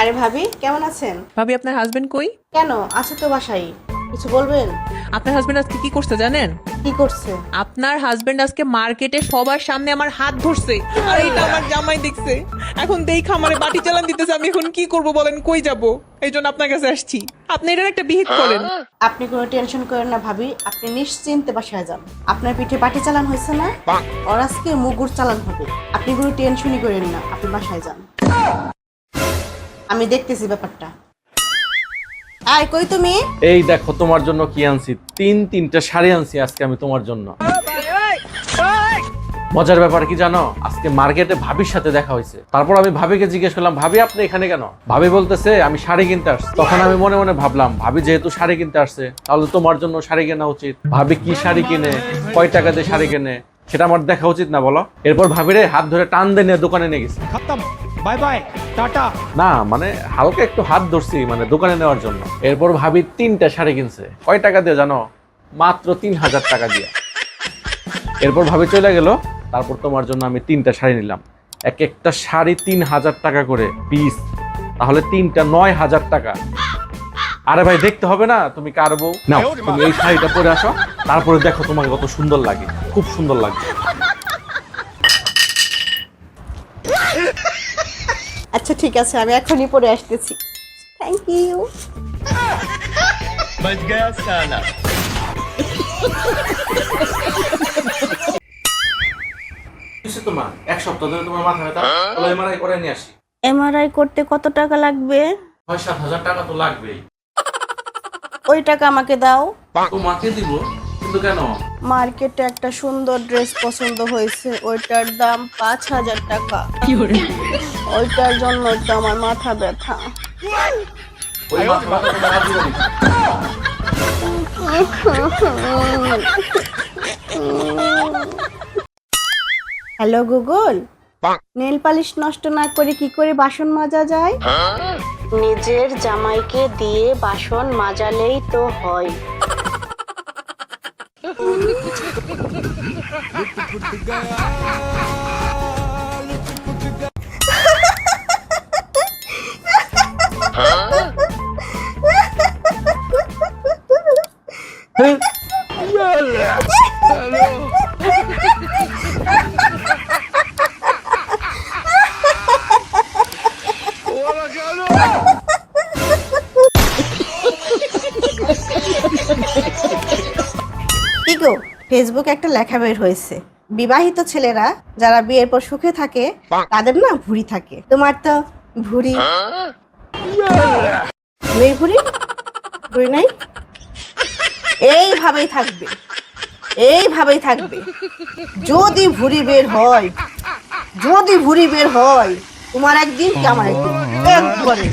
আরে ভাবি কেমন আছেন? ভাবি আপনার হাজবেন্ড কই? কেন আছে তো বাসায়, কিছু বলবেন? আপনার হাজবেন্ড আজকে কি করছে জানেন? কি করছে? আপনার হাজবেন্ড আজকে মার্কেটে সবার সামনে আমার হাত ধরছে, আর এটা আমার জামাই দেখছে। এখন দেখা আমারে বাটি চালান দিতেছে, আমি এখন কি করব বলেন, কই যাব? এই জন্য আপনার কাছে আসছি, আপনি এটার একটা বিহিত করেন। আপনি কোনো টেনশন করেন না ভাবি, আপনি নিশ্চিন্তে বাসায় যান। আপনার পিঠে বাটি চালান হয়েছে না, ওর আজকে মুগুর চালান হবে। আপনি কোনো টেনশনই করেন না, আপনি বাসায় যান, আমি দেখতেছি ব্যাপারটা। আয় কই তুমি? এই দেখো তোমার জন্য কি আনছি, তিনটা শাড়ি আনছি আজকে আমি তোমার জন্য। মজার ব্যাপার কি জানো, আজকে মার্কেটে ভাবির সাথে দেখা হয়েছে। তারপর আমি ভাবিকে জিজ্ঞেস করলাম, ভাবি আপনি এখানে কেন? ভাবি বলতেছে আমি শাড়ি কিনতে আসছি। তখন আমি মনে মনে ভাবলাম, ভাবি যেহেতু শাড়ি কিনতে আসছে তাহলে তোমার জন্য শাড়ি কেনা উচিত। ভাবি কি শাড়ি কিনে, কয় টাকা দিয়ে শাড়ি কিনে, সেটা আমার দেখা উচিত না বলো? এরপর ভাবিরে হাত ধরে টান দিয়ে নিয়ে দোকানে নিয়ে গেছি। Bye bye tata. না মানে হালকা একটু হাত ধরছি মানে দোকানে নেওয়ার জন্য। এরপর ভাবি 3টা শাড়ি কিনছে। কয় টাকা দিয়ে জানো? মাত্র 3000 টাকা দিয়ে। এরপর ভাবি চলে গেল। তারপর তোমার জন্য আমি 3টা শাড়ি নিলাম। এক একটা শাড়ি 3000 টাকা করে পিস, তাহলে 3টা 9000 টাকা। আরে ভাই দেখতে হবে না তুমি কার বউ? নাও তুমি এই শাড়িটা পরে আসো, তারপরে দেখো তোমাকে কত সুন্দর লাগে, খুব সুন্দর লাগে। আচ্ছা ঠিক আছে, আমি এখনই পরে আসতেছি। Thank you. बच गया साला। তোমার এক সপ্তাহ ধরে তোমার মাথা ব্যথা, তাহলে এমআরআই করে নিয়ে আসি। এমআরআই করতে কত টাকা লাগবে? 6-7 হাজার টাকা তো লাগবেই। ওই টাকা আমাকে দাও। তোমাকে দিব, কিন্তু কেন? মার্কেটে একটা সুন্দর ড্রেস পছন্দ হয়েছে, ওইটার দাম 5000 টাকা। ওইটার জন্য তো আমার মাথা ব্যথা। ওই মাথা ব্যথা তোমার আর দিবনি। হ্যালো গুগল, নেল পালিশ নষ্ট না করে কি করে বাসন মাজা যায়? নিজের জামাইকে দিয়ে বাসন মাজালেই তো হয়। কি গো, ফেসবুকে একটা লেখা বের হয়েছে, বিবাহিত ছেলেরা যারা বিয়ের পর সুখে থাকে তাদের না ভুঁড়ি থাকে। তোমার তো ভুঁড়ি নেই, ভুঁড়ি ভুঁড়ি নাই। এইভাবেই থাকবে, এইভাবেই থাকবে। যদি ভুঁড়ি বের হয়, যদি ভুঁড়ি বের হয়, তোমার একদিন কি আমার একদিন, একবারে।